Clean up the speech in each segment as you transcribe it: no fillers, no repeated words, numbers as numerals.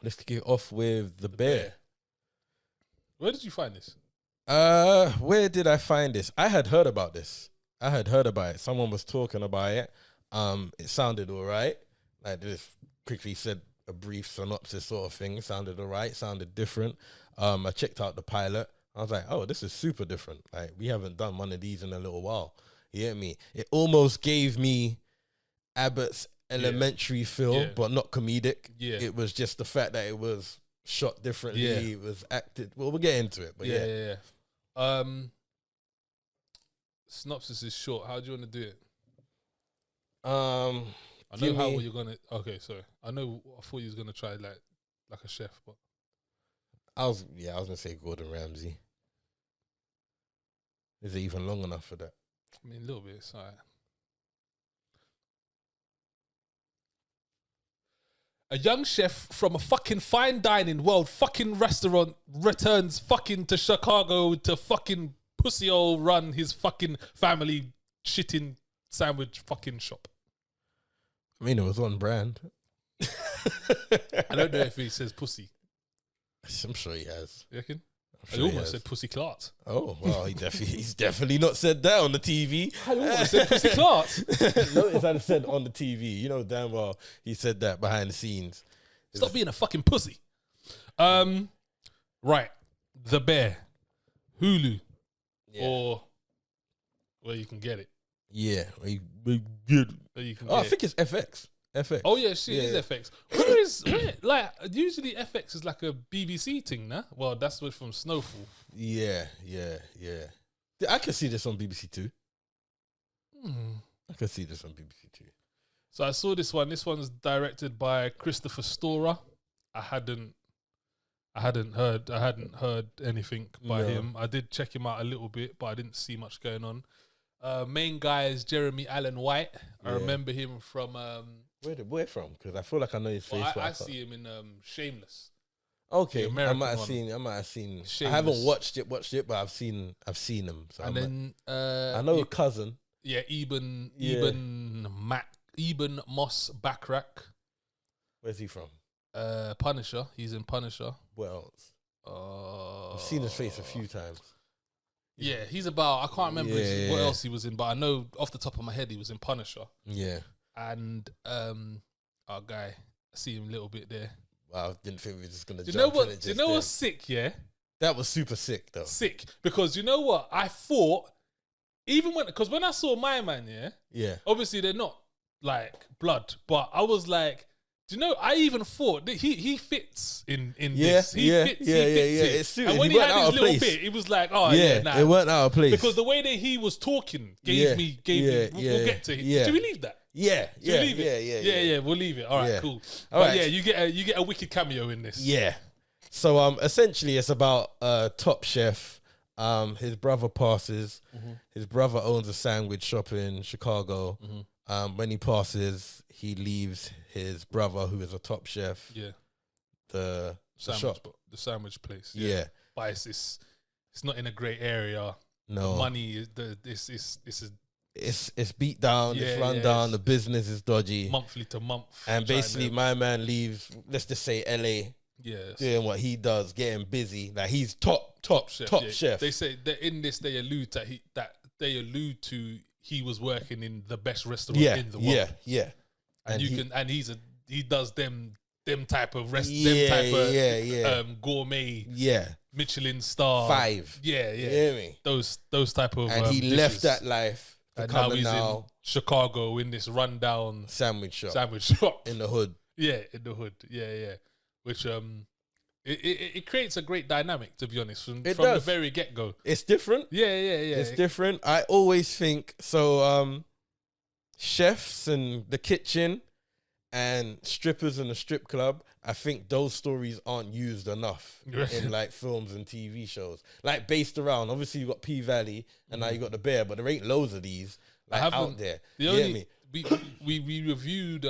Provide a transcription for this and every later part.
Let's kick it off with the bear. Where did you find this? Where did I find this? I had heard about this. I had heard about it. Someone was talking about it. It sounded all right. Like, just quickly said a brief synopsis sort of thing. It sounded all right. Sounded different. I checked out the pilot. I was like, oh, this is super different. Like, we haven't done one of these in a little while. You get me? It almost gave me Abbott's Elementary feel, but not comedic. Yeah. It was just the fact that it was shot differently. Yeah. It was acted. Well, we'll get into it. But yeah. Synopsis is short. How do you want to do it? I know how you're gonna. Okay, sorry. I know. I thought you was gonna try like a chef, but I was gonna say Gordon Ramsay. Is it even long enough for that? I mean, a little bit. It's alright. A young chef from a fucking fine dining world fucking restaurant returns fucking to Chicago to fucking pussy hole run his fucking family shitting sandwich fucking shop. I mean, it was on brand. I don't know if he says pussy. I'm sure he has. You reckon? Sure I almost said pussy Clark. Oh, well, he's definitely not said that on the TV. I almost said pussy Clark. Notice I said on the TV. You know damn well he said that behind the scenes. Stop being a fucking pussy. Right. The Bear. Hulu. Yeah. Or where you can get it. Yeah. Where you can I think it's FX. FX. Oh yeah, shit, it is FX. Where like usually FX is like a BBC thing, nah? Well, that's what from Snowfall. Yeah. I can see this on BBC Two. I can see this on BBC Two. So I saw this one. This one's directed by Christopher Storer. I hadn't heard anything by him. I did check him out a little bit, but I didn't see much going on. Main guy is Jeremy Allen White. I remember him from where the boy from? Because I feel like I know his face. I see him in Shameless. Okay, I might have seen. Shameless. I haven't watched it, but I've seen him. So and then I know a cousin. Yeah, Eben Moss Backrack. Where's he from? Punisher. He's in Punisher. What else? I've seen his face a few times. Yeah, he's about. I can't remember what else he was in, but I know off the top of my head he was in Punisher. Yeah. And our guy, I see him a little bit there. Wow, I didn't think we were just gonna. Do you know what? Do you know what's sick? Yeah, that was super sick though. Sick because you know what? I thought even when I saw My Man, yeah, obviously they're not like blood, but I was like, do you know? I even thought that he fits in this. He fits. It suited. And when he had his little bit, it was like, oh yeah, it weren't out of place because the way that he was talking gave me. We'll get to him. Did you believe that? Yeah. We'll leave it. All right, cool. Yeah, you get a wicked cameo in this. Yeah. So essentially it's about Top Chef. His brother passes. Mm-hmm. His brother owns a sandwich shop in Chicago. Mm-hmm. When he passes, he leaves his brother, who is a top chef. Yeah. The shop, the sandwich place. Yeah. But it's not in a great area. No. The money it's beat down, it's run down, the business is dodgy. Monthly to month. And basically my man leaves, let's just say LA, doing what he does, getting busy. Like he's top chef. They say that in this they allude to he was working in the best restaurant in the world. Yeah. And he does them type of gourmet Michelin star 5. Yeah. You hear me? Those type of and he dishes. left that life. And now he's in Chicago in this rundown sandwich shop in the hood. Yeah, in the hood. Yeah. Which it creates a great dynamic, to be honest, from the very get go. It's different. Yeah. It's different. I always think so. Chefs and the kitchen and strippers in the strip club. I think those stories aren't used enough in like films and TV shows. Like based around, obviously you got P Valley and now you got the Bear, but there ain't loads of these like out there. We reviewed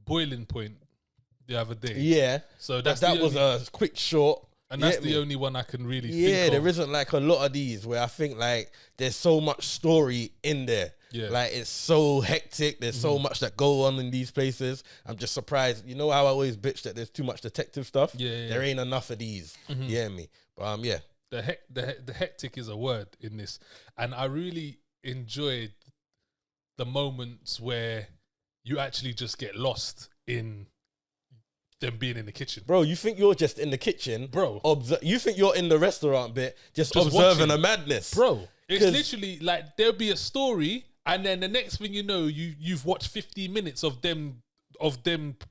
Boiling Point the other day. Yeah, so that was a quick short, and that's the only one I can really. Yeah, there isn't like a lot of these where I think like there's so much story in there. Yeah. Like, it's so hectic. There's so much that go on in these places. I'm just surprised. You know how I always bitch that there's too much detective stuff? Yeah. There ain't enough of these. You hear me? But yeah. The hectic is a word in this. And I really enjoyed the moments where you actually just get lost in them being in the kitchen. Bro, you think you're just in the kitchen? Bro. You think you're in the restaurant bit just observing a madness? Bro, it's literally like there'll be a story and then the next thing you know, you've watched 15 minutes of them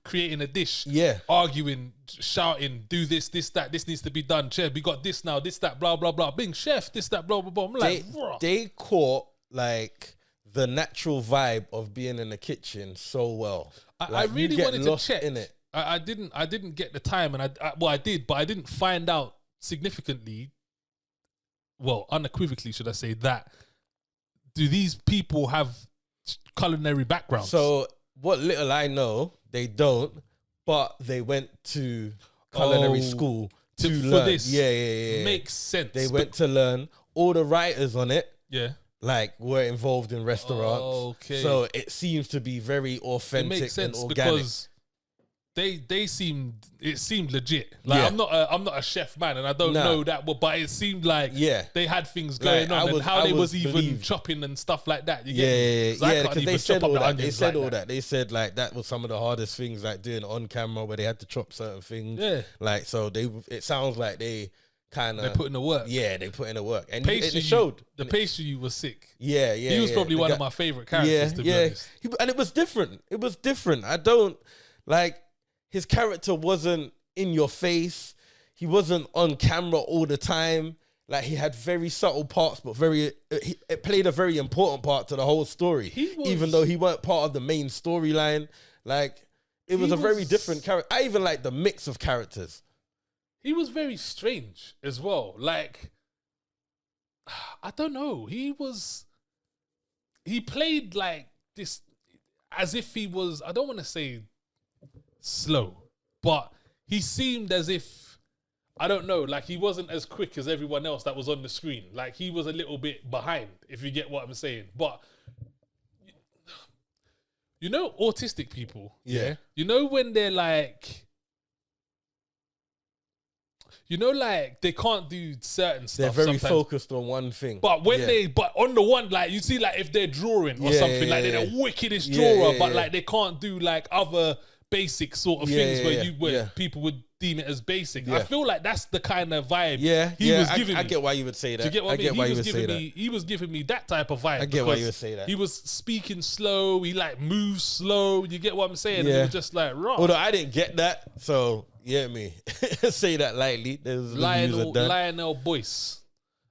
creating a dish. Yeah. Arguing, shouting, do this, that, this needs to be done. Chef, we got this now, this, that, blah, blah, blah. Being chef, this, that, blah, blah, blah. I'm like, they caught like the natural vibe of being in the kitchen so well. I really wanted to check in it. I didn't get the time, and I did, but I didn't find out significantly. Well, unequivocally, should I say that? Do these people have culinary backgrounds? So, what little I know, they don't, but they went to culinary school to learn. For this, yeah. Makes sense. They went to learn. All the writers on it, yeah, like were involved in restaurants. Okay. So it seems to be very authentic and organic. Because it seemed legit. Like I'm not a chef man, and I don't know that, but it seemed like they had things going on, and how they was even chopping and stuff like that. Because they said all that. They said all that. They said like that was some of the hardest things, like doing on camera where they had to chop certain things. Yeah, like so it sounds like they put in the work. Yeah, they put in the work, and it showed. The pastry was sick. Yeah. He was probably one of my favorite characters. To be honest, and it was different. It was different. I don't like. His character wasn't in your face. He wasn't on camera all the time. Like, he had very subtle parts, but it played a very important part to the whole story. Even though he weren't part of the main storyline. Like, it was a very different character. I even like the mix of characters. He was very strange as well. Like, I don't know. He played like this as if he was, I don't want to say slow, but he seemed as if, I don't know, like he wasn't as quick as everyone else that was on the screen. Like he was a little bit behind, if you get what I'm saying. But you know, autistic people, you know when they're like, you know, like they can't do certain stuff. They're very sometimes. Focused on one thing. But when but on the one, like you see, like if they're drawing or something, like they're the wickedest drawer, but like they can't do like other basic sort of things where people would deem it as basic. I feel like that's the kind of vibe he was giving me. I get why you would say that. Do you get what I mean? He was giving me that type of vibe. I get why you would say that. He was speaking slow. He like moves slow. You get what I'm saying? Yeah. And it was just like, raw. Although I didn't get that, so me say that lightly. Lionel Boyce.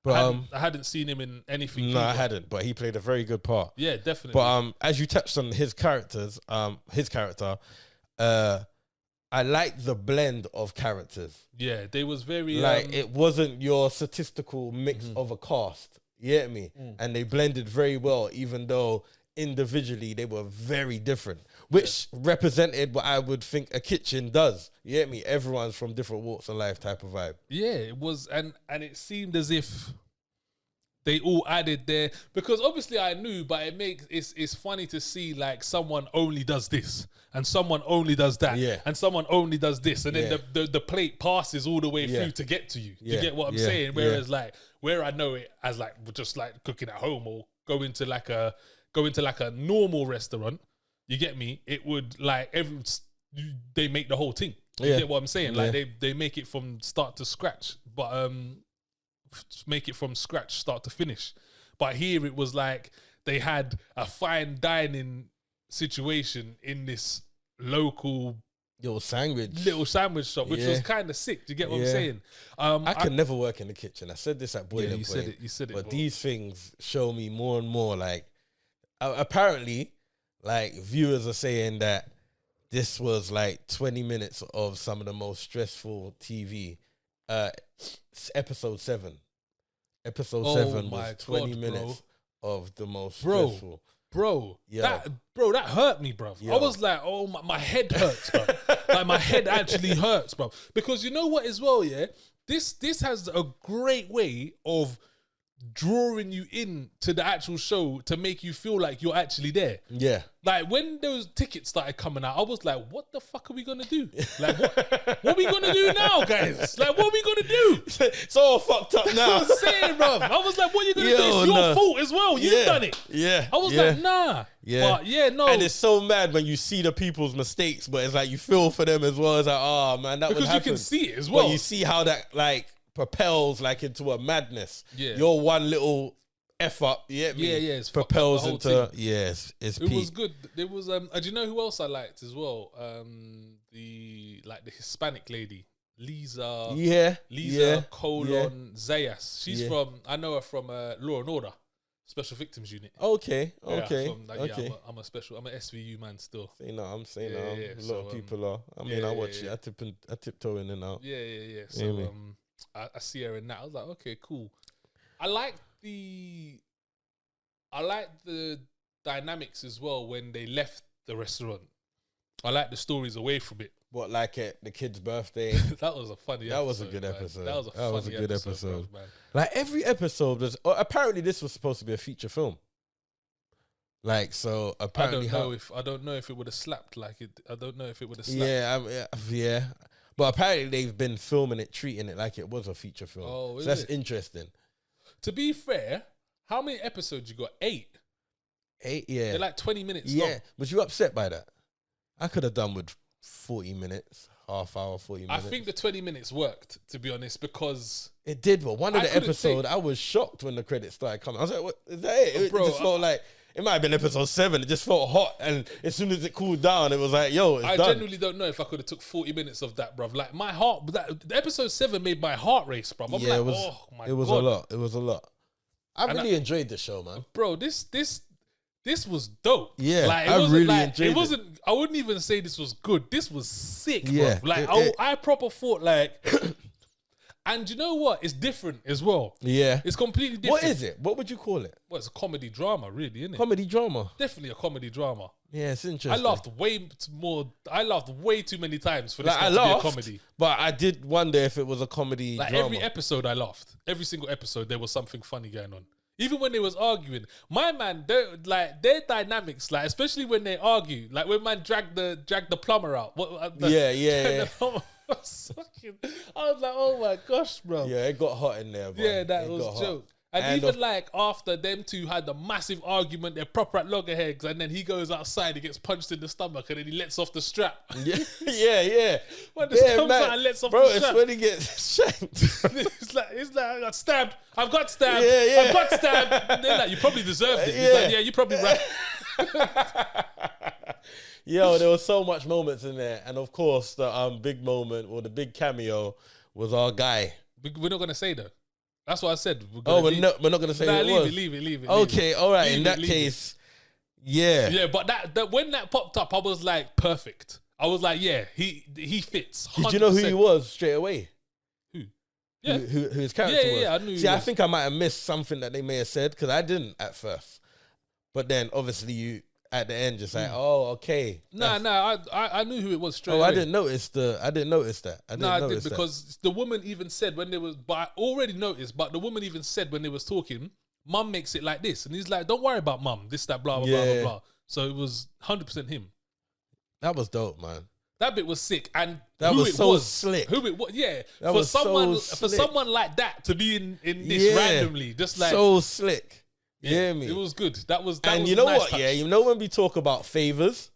But I hadn't seen him in anything. No, I hadn't, but he played a very good part. Yeah, definitely. But as you touched on his character, I like the blend of characters. Yeah, they was very like it wasn't your statistical mix of a cast. You get me? And they blended very well, even though individually they were very different, which represented what I would think a kitchen does. You get me? Everyone's from different walks of life type of vibe. Yeah, it was, and it seemed as if they all added there, because obviously I knew, but it's funny to see like someone only does this and someone only does that, and someone only does this, and then the plate passes all the way through to get to you. You get what I'm saying? Whereas like where I know it as like just like cooking at home or go into like a normal restaurant, you get me? It would like they make the whole thing. You get what I'm saying? Like they make it from start to scratch, but make it from scratch, start to finish. But here it was like they had a fine dining situation in this local little sandwich shop, which was kind of sick. Do you get what I'm saying? I could never work in the kitchen. I said this at Boiling Point. You said it. But these things show me more and more. Like apparently, like viewers are saying that this was like 20 minutes of some of the most stressful TV. Episode 7 was 20 minutes of the most stressful. Bro, that hurt me, bro. I was like, oh, my head hurts, bro. Like my head actually hurts, bro. Because you know what as well, yeah? This has a great way of drawing you in to the actual show to make you feel like you're actually there. Yeah. Like when those tickets started coming out, I was like, what the fuck are we gonna do? Like what are we gonna do now, guys? Like what are we gonna do? It's all fucked up now. I was saying, bro. I was like, what are you gonna do? It's your fault as well. You've done it. Yeah. I was like, nah. Yeah. But yeah, no. And it's so mad when you see the people's mistakes, but it's like you feel for them as well. It's like, oh man, that would happen. Because you can see it as well. But you see how that like propels like into a madness. Yeah. Your one little F up, yeah, it's propels into thing. Yes, it's it was good. There was do you know who else I liked as well? The Hispanic lady, Lisa Zayas. She's from, I know her from Law and Order, Special Victims Unit. Okay. I'm a SVU man still. I'm saying a lot of people are. I mean, I watch it. I tiptoe in and out. Yeah. So I see her in that. I was like, okay, cool. I like the dynamics as well when they left the restaurant. I like the stories away from it. What, like at the kid's birthday? That was a funny episode. That was a good episode. That was a good episode. Man. Like every episode was, apparently this was supposed to be a feature film. Like, so apparently I don't know if it would have slapped like it. I don't know if it would have slapped. Yeah. But apparently they've been filming it, treating it like it was a feature film. Oh, so that's interesting. To be fair, how many episodes you got? 8? 8, yeah. They're like 20 minutes long. Yeah. Was you upset by that? I could have done with 40 minutes, half hour, 40 minutes. I think the 20 minutes worked, to be honest, because... It did, but one of the episodes, I was shocked when the credits started coming. I was like, what, is that it? It just felt like... It might have been episode 7. It just felt hot. And as soon as it cooled down, it was like, yo, it's done. I genuinely don't know if I could have took 40 minutes of that, bruv. Like, my heart... the episode 7 made my heart race, bruv. I'm like, oh, my God. It was a lot. It was a lot. I really enjoyed the show, man. Bro, this was dope. Yeah, like, I really enjoyed it. It wasn't... I wouldn't even say this was good. This was sick, bruv. Like, I proper thought, like... And you know what? It's different as well. Yeah. It's completely different. What is it? What would you call it? Well, it's a comedy drama, really, isn't it? Comedy drama. Definitely a comedy drama. Yeah, it's interesting. I laughed way too many times for this to be a comedy. But I did wonder if it was a comedy drama. Every episode I laughed. Every single episode there was something funny going on. Even when they was arguing. My man, their dynamics, like especially when they argue, like when man dragged the plumber out. Yeah. I was like, oh my gosh, bro. Yeah, it got hot in there, bro. Yeah, that was a joke. And even like after them two had the massive argument, they're proper at loggerheads, and then he goes outside, he gets punched in the stomach, and then he lets off the strap. Yeah. When just comes out and lets off the strap. Bro, it's when he gets shanked. it's like I got stabbed. I've got stabbed. Yeah. I've got stabbed. And they're like, you probably deserved it. He's like, yeah, you probably right. Yo, there was so much moments in there, and of course the big moment or the big cameo was our guy. We're not gonna say though. That's what I said. We're not gonna say it was. Leave it. Okay, all right. In that case, yeah. Yeah, but that when that popped up, I was like, perfect. I was like, yeah, he fits. 100%. Did you know who he was straight away? Who? Yeah. Who his character was? Yeah, I knew. See, I think I might have missed something that they may have said because I didn't at first. But then obviously you at the end just like, oh, okay. I knew who it was straight away. I didn't notice that. I did because the woman even said when they was, but I already noticed, but the woman even said when they was talking, Mum makes it like this. And he's like, don't worry about Mum, this, that, blah, blah, blah, blah. So it was 100% him. That was dope, man. That bit was sick. And that was so slick. Who it was, yeah. For someone like that to be in this randomly, just like. So slick. Yeah, me. It was good. That was you know nice what? Touch. Yeah, you know when we talk about favors,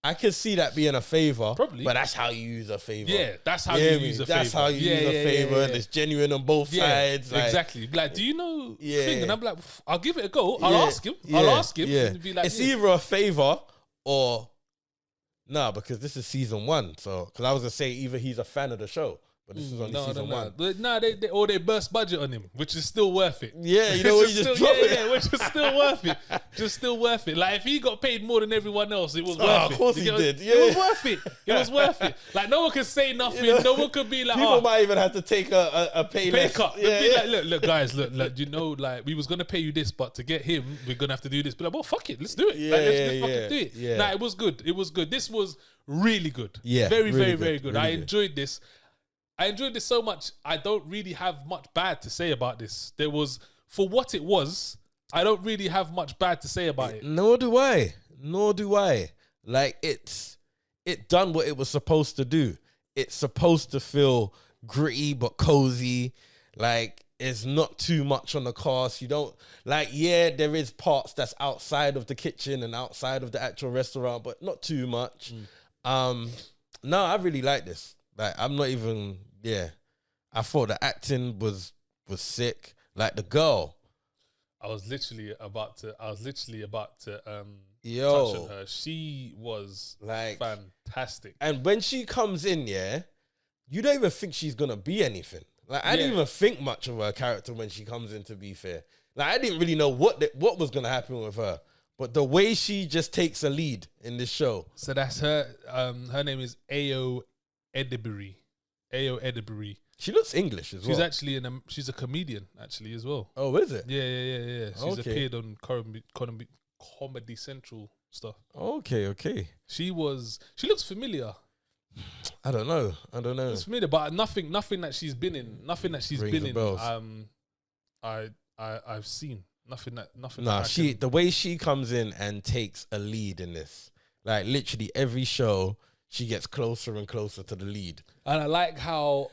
I can see that being a favor. Probably, but that's how you use a favor. Yeah, that's how you use a favor. That's how you use a favor, and it's genuine on both sides. Like, exactly. Like, do you know? Thing? And I'm like, I'll give it a go. I'll ask him. Yeah. I'll ask him. Yeah. And be like, it's either a favor or because this is season 1. So, because I was gonna say either he's a fan of the show. But this is only season 1. But they burst budget on him, which is still worth it. Yeah, you know what, you just drop it. Yeah, which is still worth it. Just still worth it. Like if he got paid more than everyone else, it was worth it. Of course he did. Yeah. It was worth it. It was worth it. Like no one could say nothing. You know, no one could be like, people might even have to take a pay cut. Yeah. Like, look, guys, look. You know, like we was gonna pay you this, but to get him, we're gonna have to do this. But like, well, fuck it, let's do it. Let's fucking do it. Yeah. Nah, it was good. It was good. This was really good. Yeah, very, really very, very good. Really I enjoyed this. I enjoyed this so much. I don't really have much bad to say about this. There was for what it was, I don't really have much bad to say about it. Nor do I. Like, it done what it was supposed to do. It's supposed to feel gritty but cozy. Like, it's not too much on the cast. You don't, like, yeah, there is parts that's outside of the kitchen and outside of the actual restaurant, but not too much. No, I really like this. Like, I'm not even, I thought the acting was sick. Like, the girl. I was literally about to touch on her. She was like fantastic. And when she comes in, you don't even think she's gonna be anything. Like, I didn't even think much of her character when she comes in, to be fair. Like, I didn't really know what was gonna happen with her. But the way she just takes a lead in this show. So that's her. Her name is Ayo Edebiri. She looks English as well. She's actually she's a comedian actually as well. Oh, is it? Yeah. She's appeared on Comedy Central stuff. Okay. She looks familiar. I don't know. It's familiar, but nothing that she's been in. Nothing that she's been in. I've seen nothing. Nah, the way she comes in and takes a lead in this, like literally every show, she gets closer and closer to the lead. And I like how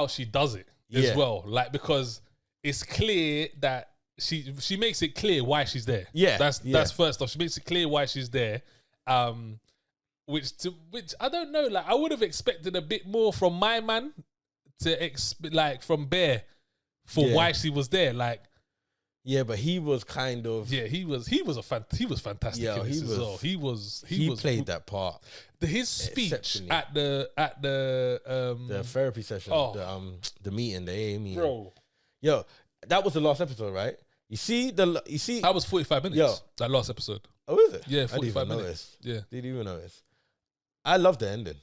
she does it as well. Like, because it's clear that she makes it clear why she's there. Yeah. That's first off. She makes it clear why she's there. Which I don't know. Like, I would have expected a bit more from my man from Bear for why she was there. Like, yeah, but he was kind of he was fantastic in this as well. He played that part. His speech at the therapy session, the meeting, the AA meeting. Bro. Yo, that was the last episode, right? You see that was 45 minutes. Yo. That last episode. Oh, is it? Yeah, 45 minutes. Notice. Yeah. Didn't even notice. I love the ending.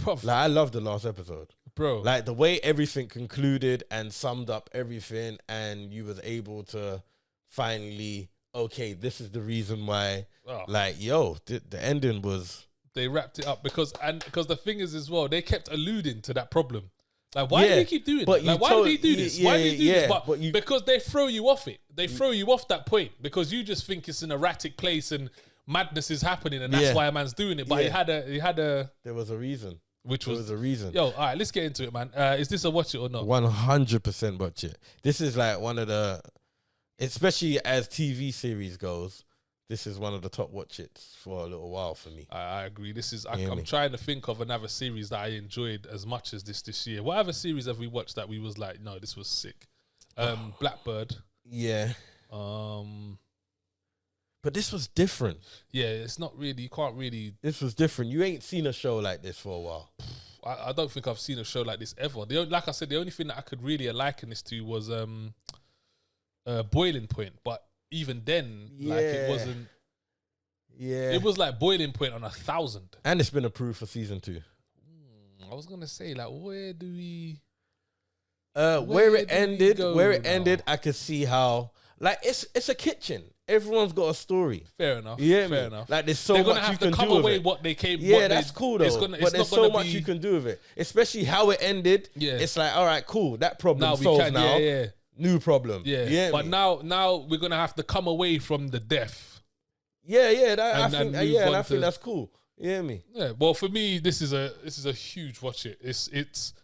Like, I love the last episode. Bro. Like, the way everything concluded and summed up everything, and you was able to finally, okay, this is the reason why. Like, yo, the ending was... They wrapped it up because the thing is as well, they kept alluding to that problem. Like, why do they keep doing it? Like, why do they do this? Why do they do this? But because they throw you off it. They throw you off that point because you just think it's an erratic place and madness is happening and that's why a man's doing it. But he had a... There was a reason. There was a reason. Yo, all right, let's get into it, man. Is this a watch it or not? 100% watch it. This is like one of the... Especially as TV series goes, this is one of the top watch its for a little while for me. I agree. I'm trying to think of another series that I enjoyed as much as this year. What other series have we watched that we was like, no, this was sick? Blackbird. Yeah. But this was different. Yeah, it's not really, you can't really... This was different. You ain't seen a show like this for a while. I don't think I've seen a show like this ever. Like I said, the only thing that I could really liken this to was Boiling Point. But even then, like, it wasn't... Yeah. It was like Boiling Point on 1,000. And it's been approved for season 2. I was going to say, like, where do we... where it ended, I could see how... Like, it's a kitchen. Everyone's got a story. Fair enough. Yeah, fair enough. Like, there's so much you can do with it. What they came. Yeah, that's cool though. But there's so much you can do with it, especially how it ended. Yeah, it's like, all right, cool. That problem solved now. Yeah. New problem. Yeah, but now we're gonna have to come away from the death. Yeah. I think that's cool. You hear me? Yeah. Well, for me, this is a huge watch it. It's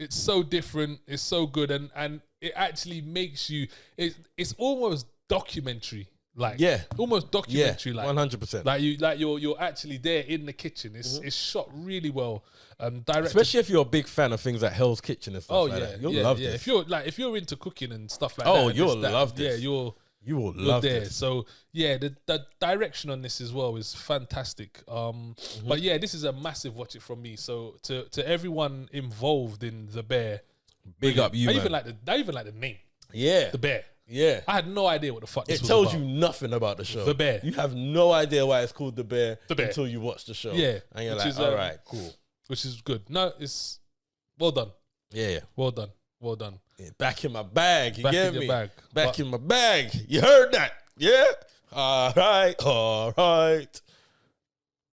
so different. It's so good, and it actually makes you. It's almost documentary. Like, almost documentary, like 100%. Like you're actually there in the kitchen. It's shot really well. Directed, especially if you're a big fan of things like Hell's Kitchen and stuff like that. You'll love this. If you're into cooking and stuff like that. Oh, you'll love this. Yeah, you will love this. So yeah, the direction on this as well is fantastic. But yeah, this is a massive watch it from me. So to everyone involved in The Bear, big up you. I even like the name. Yeah, The Bear. Yeah. I had no idea what the fuck this was about. It tells you nothing about the show. The Bear. You have no idea why it's called The Bear until you watch the show. Yeah. And you're like, all right, cool. Which is good. No, it's well done. Yeah. Well done. Yeah, back in my bag. You get me? Back in my bag. You heard that? Yeah? All right.